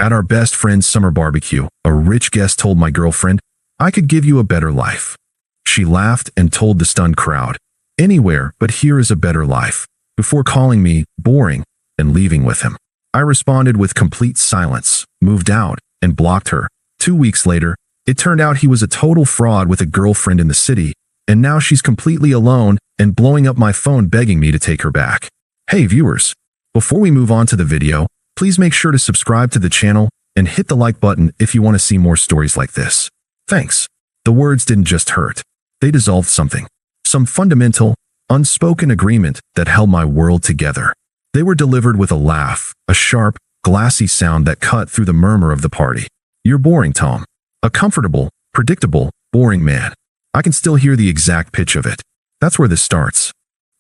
At our best friend's summer barbecue, a rich guest told my girlfriend, "I could give you a better life." She laughed and told the stunned crowd, "Anywhere, but here is a better life," before calling me boring and leaving with him. I responded with complete silence, moved out, and blocked her. 2 weeks later, it turned out he was a total fraud with a girlfriend in the city, and now she's completely alone and blowing up my phone begging me to take her back. Hey viewers, before we move on to the video, please make sure to subscribe to the channel and hit the like button if you want to see more stories like this. Thanks. The words didn't just hurt. They dissolved something. Some fundamental, unspoken agreement that held my world together. They were delivered with a laugh, a sharp, glassy sound that cut through the murmur of the party. "You're boring, Tom." A comfortable, predictable, boring man. I can still hear the exact pitch of it. That's where this starts.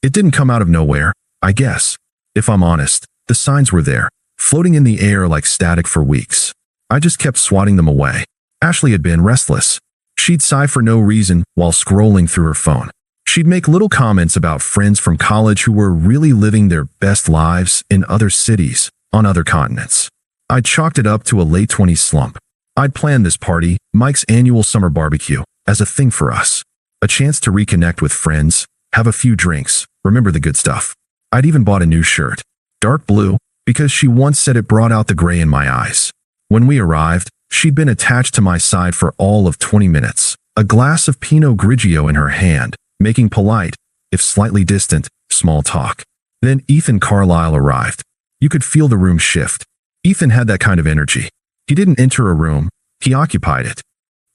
It didn't come out of nowhere, I guess. If I'm honest, the signs were there, floating in the air like static for weeks. I just kept swatting them away. Ashley had been restless. She'd sigh for no reason while scrolling through her phone. She'd make little comments about friends from college who were really living their best lives in other cities, on other continents. I'd chalked it up to a late 20s slump. I'd planned this party, Mike's annual summer barbecue, as a thing for us. A chance to reconnect with friends, have a few drinks, remember the good stuff. I'd even bought a new shirt. Dark blue, because she once said it brought out the gray in my eyes. When we arrived, she'd been attached to my side for all of 20 minutes, a glass of Pinot Grigio in her hand, making polite, if slightly distant, small talk. Then Ethan Carlisle arrived. You could feel the room shift. Ethan had that kind of energy. He didn't enter a room, he occupied it.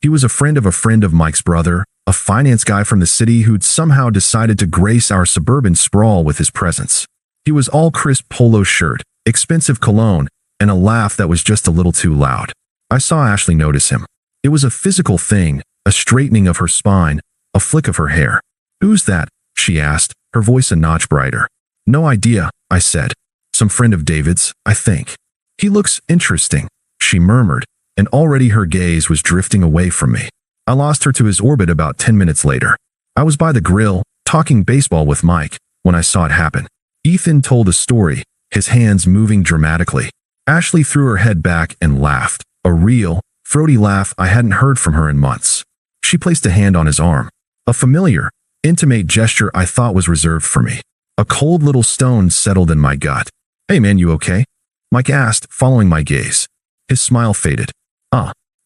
He was a friend of Mike's brother, a finance guy from the city who'd somehow decided to grace our suburban sprawl with his presence. He was all crisp polo shirt, expensive cologne, and a laugh that was just a little too loud. I saw Ashley notice him. It was a physical thing, a straightening of her spine, a flick of her hair. "Who's that?" she asked, her voice a notch brighter. "No idea," I said. "Some friend of David's, I think." "He looks interesting," she murmured, and already her gaze was drifting away from me. I lost her to his orbit about 10 minutes later. I was by the grill, talking baseball with Mike, when I saw it happen. Ethan told a story, his hands moving dramatically. Ashley threw her head back and laughed, a real, throaty laugh I hadn't heard from her in months. She placed a hand on his arm. A familiar, intimate gesture I thought was reserved for me. A cold little stone settled in my gut. "Hey man, you okay?" Mike asked, following my gaze. His smile faded.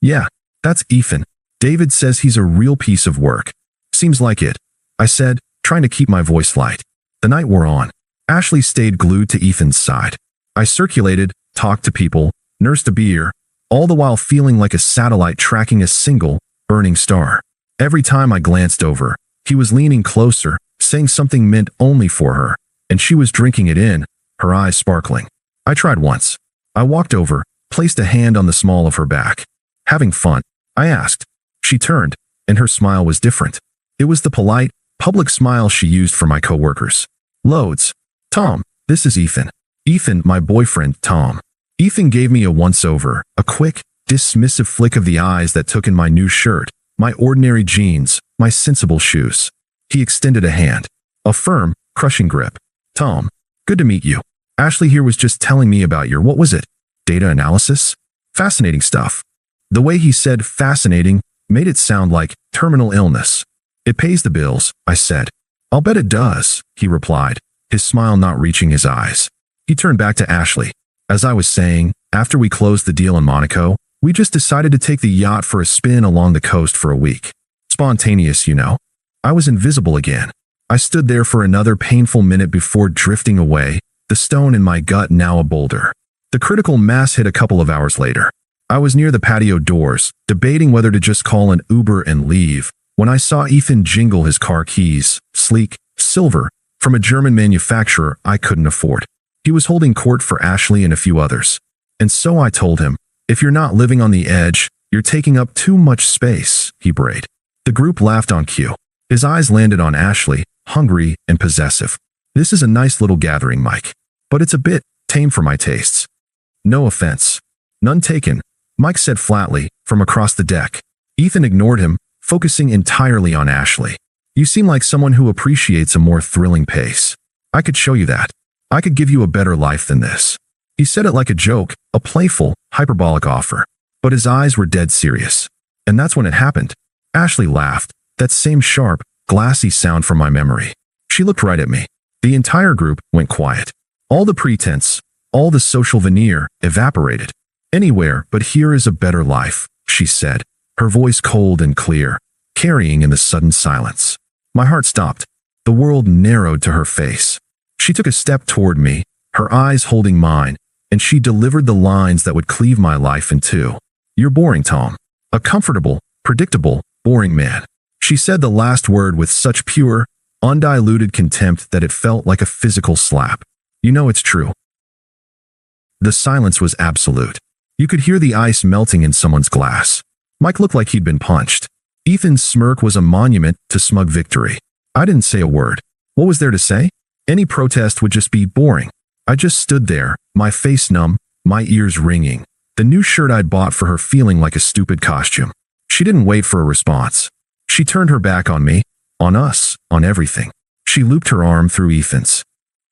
Yeah, that's Ethan. David says he's a real piece of work." "Seems like it," I said, trying to keep my voice light. The night wore on. Ashley stayed glued to Ethan's side. I circulated, talked to people, nursed a beer, all the while feeling like a satellite tracking a single, burning star. Every time I glanced over, he was leaning closer, saying something meant only for her, and she was drinking it in, her eyes sparkling. I tried once. I walked over, placed a hand on the small of her back. "Having fun?" I asked. She turned, and her smile was different. It was the polite, public smile she used for my coworkers. "Loads. Tom, this is Ethan." "Ethan, my boyfriend, Tom." Ethan gave me a once-over, a quick, dismissive flick of the eyes that took in my new shirt, my ordinary jeans, my sensible shoes. He extended a hand. A firm, crushing grip. "Tom, good to meet you. Ashley here was just telling me about your, what was it? Data analysis? Fascinating stuff." The way he said fascinating made it sound like terminal illness. "It pays the bills," I said. "I'll bet it does," he replied, his smile not reaching his eyes. He turned back to Ashley. "As I was saying, after we closed the deal in Monaco, we just decided to take the yacht for a spin along the coast for a week. Spontaneous, you know." I was invisible again. I stood there for another painful minute before drifting away, the stone in my gut now a boulder. The critical mass hit a couple of hours later. I was near the patio doors, debating whether to just call an Uber and leave, when I saw Ethan jingle his car keys, sleek, silver, from a German manufacturer I couldn't afford. He was holding court for Ashley and a few others. And so I told him, "If you're not living on the edge, you're taking up too much space," he brayed. The group laughed on cue. His eyes landed on Ashley, hungry and possessive. "This is a nice little gathering, Mike. But it's a bit tame for my tastes." "No offense." "None taken," Mike said flatly, from across the deck. Ethan ignored him, focusing entirely on Ashley. "You seem like someone who appreciates a more thrilling pace. I could show you that. I could give you a better life than this." He said it like a joke, a playful, hyperbolic offer. But his eyes were dead serious. And that's when it happened. Ashley laughed, that same sharp, glassy sound from my memory. She looked right at me. The entire group went quiet. All the pretense, all the social veneer evaporated. Anywhere but here is a better life, she said, her voice cold and clear, carrying in the sudden silence. My heart stopped. The world narrowed to her face. She took a step toward me, her eyes holding mine, and she delivered the lines that would cleave my life in two. You're boring, Tom. A comfortable, predictable, boring man. She said the last word with such pure, undiluted contempt that it felt like a physical slap. You know it's true. The silence was absolute. You could hear the ice melting in someone's glass. Mike looked like he'd been punched. Ethan's smirk was a monument to smug victory. I didn't say a word. What was there to say? Any protest would just be boring. I just stood there, my face numb, my ears ringing, the new shirt I'd bought for her feeling like a stupid costume. She didn't wait for a response. She turned her back on me, on us, on everything. She looped her arm through Ethan's.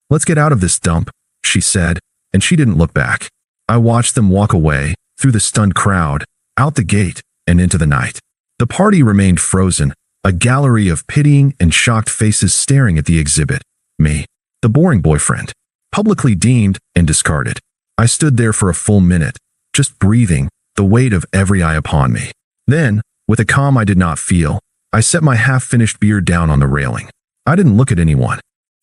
Let's get out of this dump, she said, and she didn't look back. I watched them walk away, through the stunned crowd, out the gate, and into the night. The party remained frozen, a gallery of pitying and shocked faces staring at the exhibit. Me, the boring boyfriend, publicly deemed and discarded. I stood there for a full minute, just breathing, the weight of every eye upon me. Then, with a calm I did not feel, I set my half-finished beer down on the railing. I didn't look at anyone.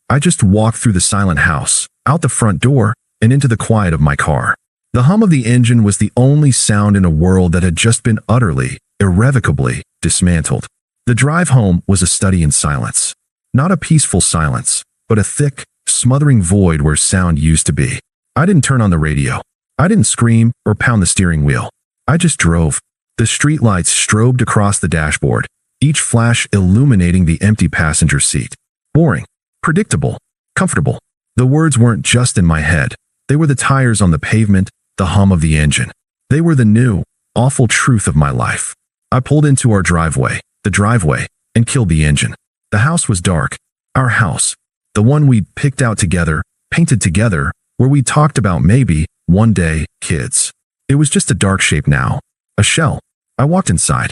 I just walked through the silent house, out the front door, and into the quiet of my car. The hum of the engine was the only sound in a world that had just been utterly, irrevocably dismantled. The drive home was a study in silence. Not a peaceful silence, but a thick, smothering void where sound used to be. I didn't turn on the radio. I didn't scream or pound the steering wheel. I just drove. The streetlights strobed across the dashboard, each flash illuminating the empty passenger seat. Boring, predictable, comfortable. The words weren't just in my head. They were the tires on the pavement, the hum of the engine. They were the new, awful truth of my life. I pulled into our driveway, and killed the engine. The house was dark. Our house. The one we'd picked out together, painted together, where we talked about maybe, one day, kids. It was just a dark shape now. A shell. I walked inside.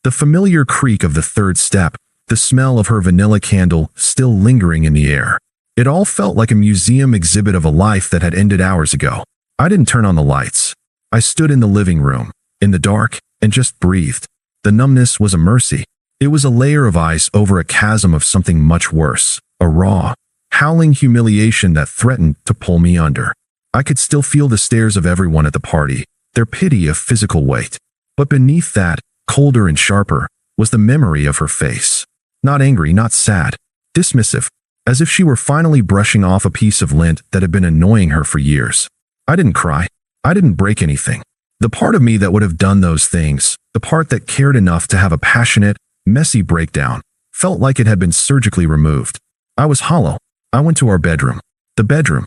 The familiar creak of the third step, the smell of her vanilla candle still lingering in the air. It all felt like a museum exhibit of a life that had ended hours ago. I didn't turn on the lights. I stood in the living room, in the dark, and just breathed. The numbness was a mercy. It was a layer of ice over a chasm of something much worse, a raw, howling humiliation that threatened to pull me under. I could still feel the stares of everyone at the party, their pity of physical weight. But beneath that, colder and sharper, was the memory of her face. Not angry, not sad, dismissive, as if she were finally brushing off a piece of lint that had been annoying her for years. I didn't cry. I didn't break anything. The part of me that would have done those things, the part that cared enough to have a passionate, messy breakdown, felt like it had been surgically removed. I was hollow. I went to our bedroom. The bedroom.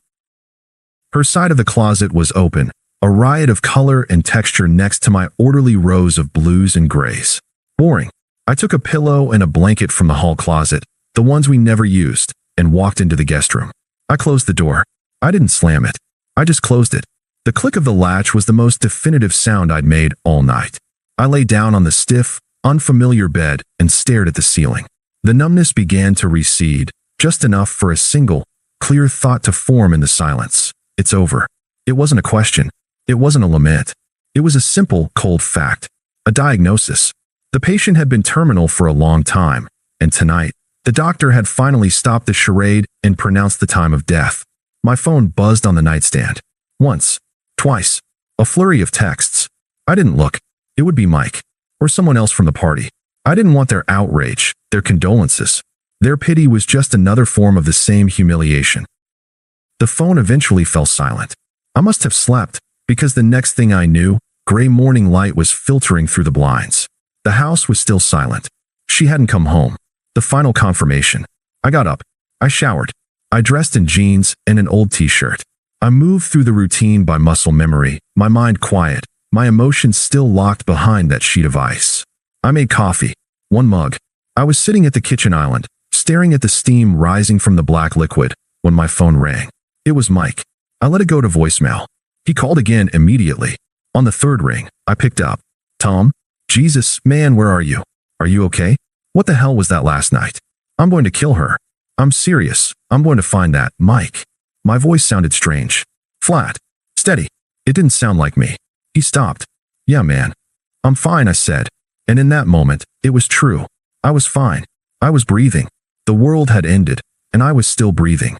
Her side of the closet was open, a riot of color and texture next to my orderly rows of blues and grays. Boring. I took a pillow and a blanket from the hall closet, the ones we never used, and walked into the guest room. I closed the door. I didn't slam it. I just closed it. The click of the latch was the most definitive sound I'd made all night. I lay down on the stiff, unfamiliar bed and stared at the ceiling. The numbness began to recede, just enough for a single, clear thought to form in the silence. It's over. It wasn't a question. It wasn't a lament. It was a simple, cold fact. A diagnosis. The patient had been terminal for a long time, and tonight, the doctor had finally stopped the charade and pronounced the time of death. My phone buzzed on the nightstand. Once. Twice. A flurry of texts. I didn't look. It would be Mike. Or someone else from the party. I didn't want their outrage, their condolences. Their pity was just another form of the same humiliation. The phone eventually fell silent. I must have slept, because the next thing I knew, gray morning light was filtering through the blinds. The house was still silent. She hadn't come home. The final confirmation. I got up. I showered. I dressed in jeans and an old t-shirt. I moved through the routine by muscle memory, my mind quiet, my emotions still locked behind that sheet of ice. I made coffee. One mug. I was sitting at the kitchen island, staring at the steam rising from the black liquid, when my phone rang. It was Mike. I let it go to voicemail. He called again immediately. On the third ring, I picked up. Tom? Jesus, man, where are you? Are you okay? What the hell was that last night? I'm going to kill her. I'm serious. I'm going to find that Mike. My voice sounded strange. Flat. Steady. It didn't sound like me. He stopped. Yeah, man. I'm fine, I said. And in that moment, it was true. I was fine. I was breathing. The world had ended, and I was still breathing.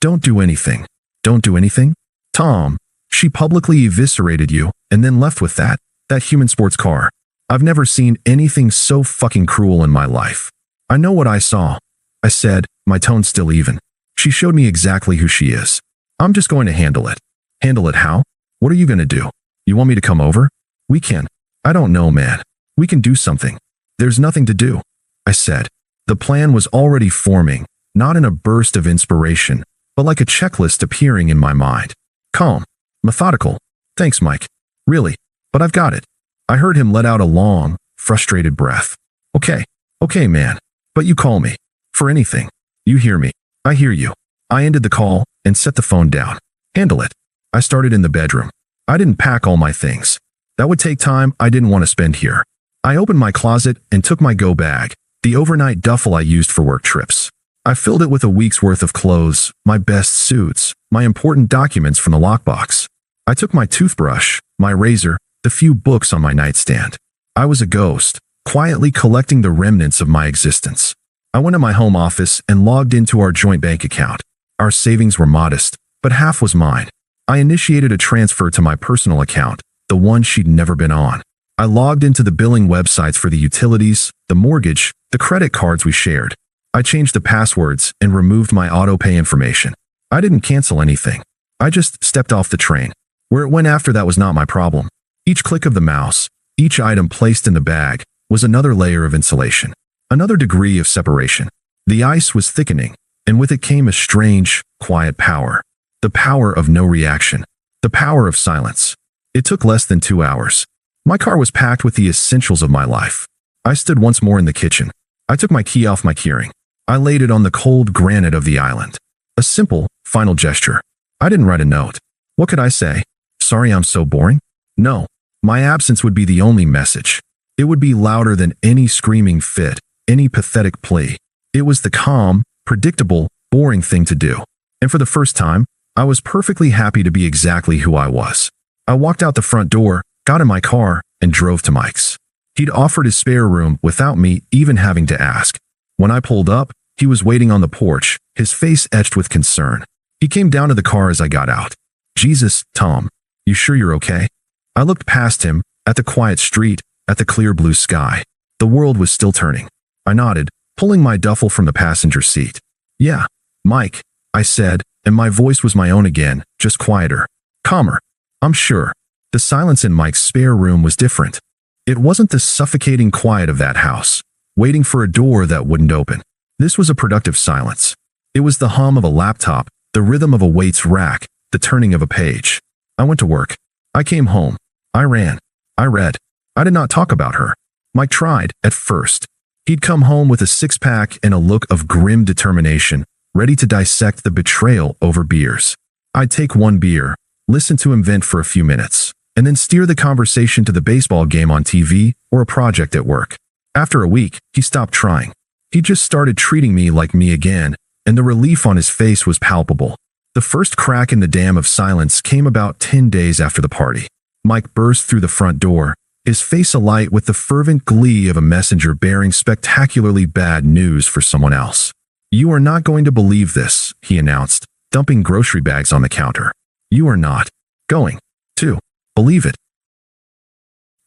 Don't do anything. Don't do anything? Tom, she publicly eviscerated you and then left with that human sports car. I've never seen anything so fucking cruel in my life. I know what I saw. I said, my tone still even. She showed me exactly who she is. I'm just going to handle it. Handle it how? What are you going to do? You want me to come over? We can. I don't know, man. We can do something. There's nothing to do. I said. The plan was already forming, not in a burst of inspiration, but like a checklist appearing in my mind. Calm. Methodical. Thanks, Mike. Really. But I've got it. I heard him let out a long, frustrated breath. Okay. Okay, man. But you call me. For anything. You hear me. I hear you. I ended the call and set the phone down. Handle it. I started in the bedroom. I didn't pack all my things. That would take time I didn't want to spend here. I opened my closet and took my go bag, the overnight duffel I used for work trips. I filled it with a week's worth of clothes, my best suits, my important documents from the lockbox. I took my toothbrush, my razor, the few books on my nightstand. I was a ghost, quietly collecting the remnants of my existence. I went to my home office and logged into our joint bank account. Our savings were modest, but half was mine. I initiated a transfer to my personal account, the one she'd never been on. I logged into the billing websites for the utilities, the mortgage, the credit cards we shared. I changed the passwords and removed my auto-pay information. I didn't cancel anything. I just stepped off the train. Where it went after that was not my problem. Each click of the mouse, each item placed in the bag, was another layer of insulation, another degree of separation. The ice was thickening, and with it came a strange, quiet power. The power of no reaction. The power of silence. It took less than 2 hours. My car was packed with the essentials of my life. I stood once more in the kitchen. I took my key off my keyring. I laid it on the cold granite of the island. A simple, final gesture. I didn't write a note. What could I say? Sorry I'm so boring? No. My absence would be the only message. It would be louder than any screaming fit, any pathetic plea. It was the calm, predictable, boring thing to do. And for the first time, I was perfectly happy to be exactly who I was. I walked out the front door, got in my car, and drove to Mike's. He'd offered his spare room without me even having to ask. When I pulled up, he was waiting on the porch, his face etched with concern. He came down to the car as I got out. Jesus, Tom, you sure you're okay? I looked past him, at the quiet street, at the clear blue sky. The world was still turning. I nodded, pulling my duffel from the passenger seat. Yeah, Mike, I said, and my voice was my own again, just quieter. Calmer. I'm sure. The silence in Mike's spare room was different. It wasn't the suffocating quiet of that house, waiting for a door that wouldn't open. This was a productive silence. It was the hum of a laptop, the rhythm of a weights rack, the turning of a page. I went to work. I came home. I ran. I read. I did not talk about her. Mike tried, at first. He'd come home with a six-pack and a look of grim determination, ready to dissect the betrayal over beers. I'd take one beer, listen to him vent for a few minutes, and then steer the conversation to the baseball game on TV or a project at work. After a week, he stopped trying. He just started treating me like me again, and the relief on his face was palpable. The first crack in the dam of silence came about 10 days after the party. Mike burst through the front door, his face alight with the fervent glee of a messenger bearing spectacularly bad news for someone else. You are not going to believe this, he announced, dumping grocery bags on the counter. You are not going to believe it.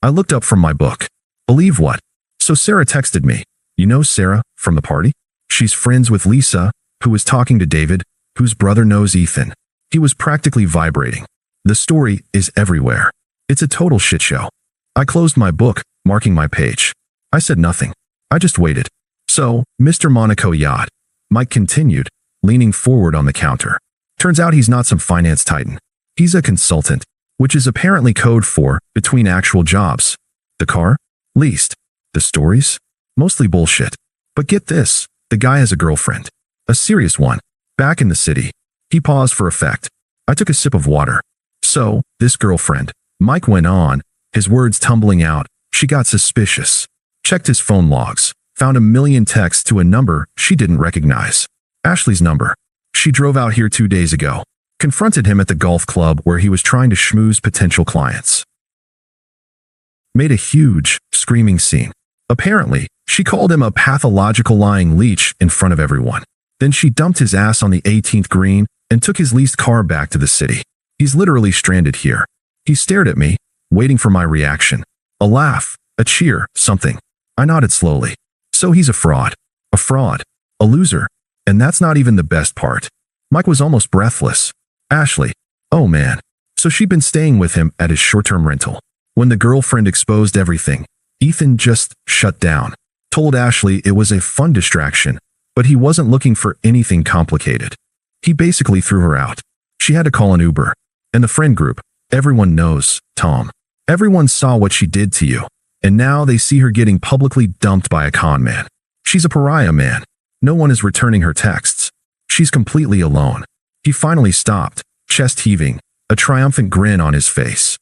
I looked up from my book. Believe what? So Sarah texted me. You know Sarah, from the party? She's friends with Lisa, who was talking to David, whose brother knows Ethan. He was practically vibrating. The story is everywhere. It's a total shit show. I closed my book, marking my page. I said nothing. I just waited. So, Mr. Monaco Yacht. Mike continued, leaning forward on the counter. Turns out he's not some finance titan. He's a consultant, which is apparently code for between actual jobs. The car? Leased. The stories? Mostly bullshit. But get this, the guy has a girlfriend. A serious one. Back in the city. He paused for effect. I took a sip of water. So, this girlfriend, Mike went on, his words tumbling out. She got suspicious. Checked his phone logs. Found a million texts to a number she didn't recognize. Ashley's number. She drove out here 2 days ago. Confronted him at the golf club where he was trying to schmooze potential clients. Made a huge, screaming scene. Apparently, she called him a pathological lying leech in front of everyone. Then she dumped his ass on the 18th green and took his leased car back to the city. He's literally stranded here. He stared at me, waiting for my reaction. A laugh, a cheer, something. I nodded slowly. So he's a fraud. A fraud. A loser. And that's not even the best part. Mike was almost breathless. Ashley. Oh man. So she'd been staying with him at his short-term rental. When the girlfriend exposed everything, Ethan just shut down. Told Ashley it was a fun distraction, but he wasn't looking for anything complicated. He basically threw her out. She had to call an Uber. And the friend group, everyone knows, Tom. Everyone saw what she did to you, and now they see her getting publicly dumped by a con man. She's a pariah, man. No one is returning her texts. She's completely alone. He finally stopped, chest heaving, a triumphant grin on his face.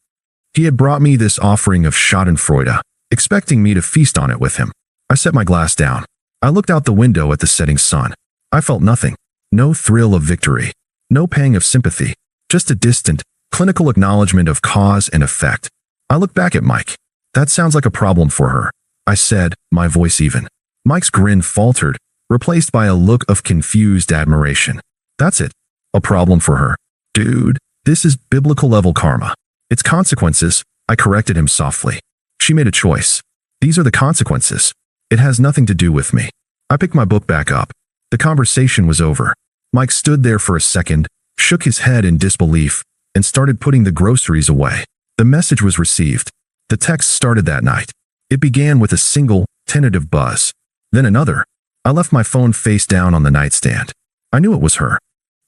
He had brought me this offering of schadenfreude, expecting me to feast on it with him. I set my glass down. I looked out the window at the setting sun. I felt nothing. No thrill of victory. No pang of sympathy. Just a distant, clinical acknowledgement of cause and effect. I looked back at Mike. That sounds like a problem for her, I said, my voice even. Mike's grin faltered, replaced by a look of confused admiration. That's it. A problem for her. Dude, this is biblical-level karma. Its consequences, I corrected him softly. She made a choice. These are the consequences. It has nothing to do with me. I picked my book back up. The conversation was over. Mike stood there for a second, shook his head in disbelief, and started putting the groceries away. The message was received. The text started that night. It began with a single, tentative buzz. Then another. I left my phone face down on the nightstand. I knew it was her.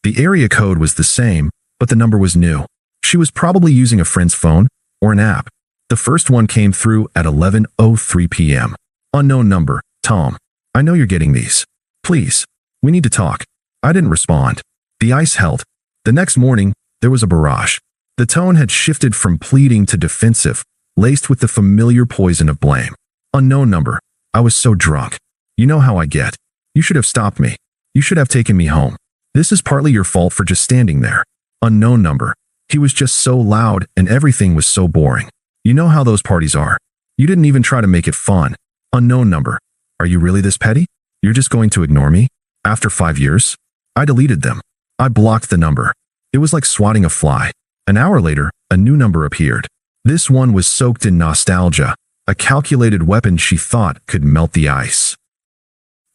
The area code was the same, but the number was new. She was probably using a friend's phone or an app. The first one came through at 11:03 p.m. Unknown number, Tom. I know you're getting these. Please, we need to talk. I didn't respond. The ice held. The next morning, there was a barrage. The tone had shifted from pleading to defensive, laced with the familiar poison of blame. Unknown number. I was so drunk. You know how I get. You should have stopped me. You should have taken me home. This is partly your fault for just standing there. Unknown number. He was just so loud and everything was so boring. You know how those parties are. You didn't even try to make it fun. Unknown number. Are you really this petty? You're just going to ignore me? After 5 years? I deleted them. I blocked the number. It was like swatting a fly. An hour later, a new number appeared. This one was soaked in nostalgia, a calculated weapon she thought could melt the ice.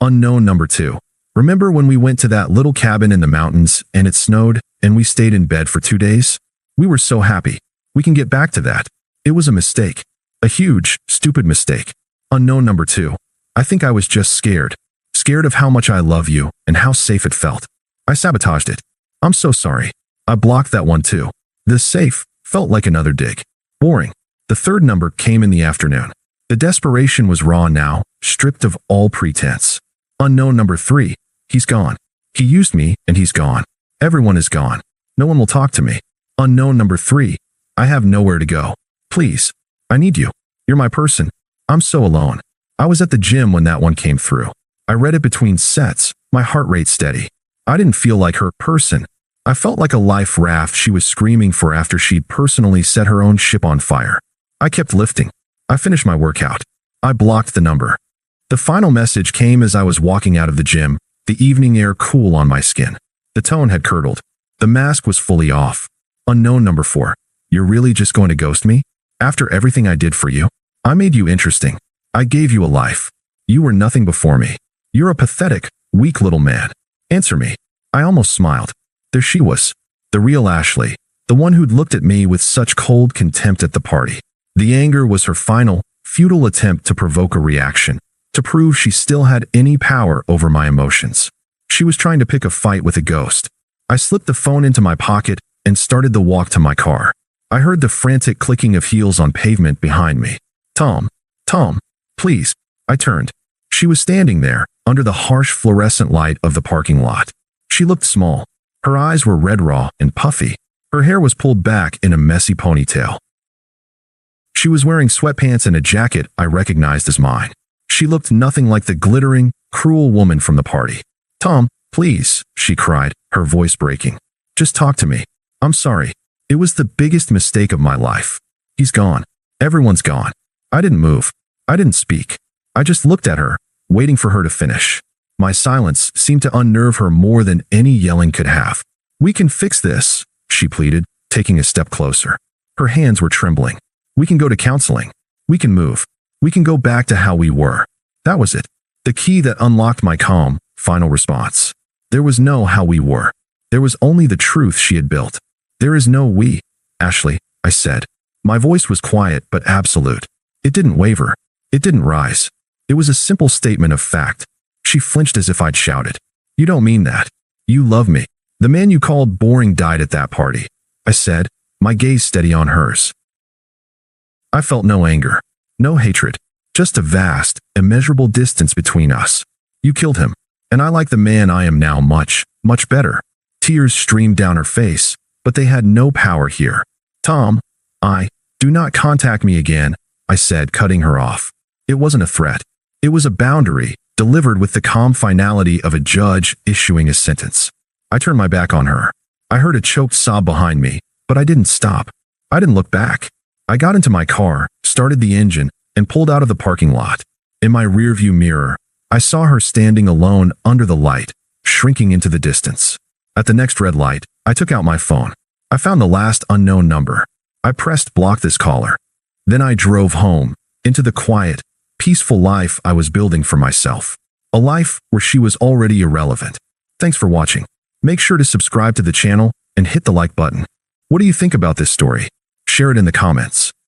Unknown number 2. Remember when we went to that little cabin in the mountains and it snowed and we stayed in bed for 2 days? We were so happy. We can get back to that. It was a mistake. A huge, stupid mistake. Unknown number 2. I think I was just scared. Scared of how much I love you and how safe it felt. I sabotaged it. I'm so sorry. I blocked that one too. The safe felt like another dig. Boring. The third number came in the afternoon. The desperation was raw now, stripped of all pretense. Unknown number 3. He's gone. He used me and he's gone. Everyone is gone. No one will talk to me. Unknown number 3. I have nowhere to go. Please. I need you. You're my person. I'm so alone. I was at the gym when that one came through. I read it between sets, my heart rate steady. I didn't feel like her person. I felt like a life raft she was screaming for after she'd personally set her own ship on fire. I kept lifting. I finished my workout. I blocked the number. The final message came as I was walking out of the gym, the evening air cool on my skin. The tone had curdled. The mask was fully off. Unknown number 4. You're really just going to ghost me? After everything I did for you? I made you interesting. I gave you a life. You were nothing before me. You're a pathetic, weak little man. Answer me. I almost smiled. There she was. The real Ashley. The one who'd looked at me with such cold contempt at the party. The anger was her final, futile attempt to provoke a reaction, to prove she still had any power over my emotions. She was trying to pick a fight with a ghost. I slipped the phone into my pocket and started the walk to my car. I heard the frantic clicking of heels on pavement behind me. Tom, please. I turned. She was standing there, under the harsh fluorescent light of the parking lot. She looked small. Her eyes were red raw and puffy. Her hair was pulled back in a messy ponytail. She was wearing sweatpants and a jacket I recognized as mine. She looked nothing like the glittering, cruel woman from the party. "Tom, please," she cried, her voice breaking. "Just talk to me. I'm sorry. It was the biggest mistake of my life. He's gone. Everyone's gone." I didn't move. I didn't speak. I just looked at her, waiting for her to finish. My silence seemed to unnerve her more than any yelling could have. "We can fix this," she pleaded, taking a step closer. Her hands were trembling. "We can go to counseling. We can move. We can go back to how we were." That was it. The key that unlocked my calm, final response. There was no how we were. There was only the truth she had built. "There is no we, Ashley," I said. My voice was quiet but absolute. It didn't waver. It didn't rise. It was a simple statement of fact. She flinched as if I'd shouted. "You don't mean that. You love me. The man you called boring died at that party," I said, my gaze steady on hers. I felt no anger, no hatred, just a vast, immeasurable distance between us. "You killed him, and I like the man I am now much, much better." Tears streamed down her face, but they had no power here. "Tom, do not contact me again," I said, cutting her off. It wasn't a threat. It was a boundary, delivered with the calm finality of a judge issuing a sentence. I turned my back on her. I heard a choked sob behind me, but I didn't stop. I didn't look back. I got into my car, started the engine, and pulled out of the parking lot. In my rearview mirror, I saw her standing alone under the light, shrinking into the distance. At the next red light, I took out my phone. I found the last unknown number. I pressed block this caller. Then I drove home, into the quiet, peaceful life I was building for myself. A life where she was already irrelevant. Thanks for watching. Make sure to subscribe to the channel and hit the like button. What do you think about this story? Share it in the comments.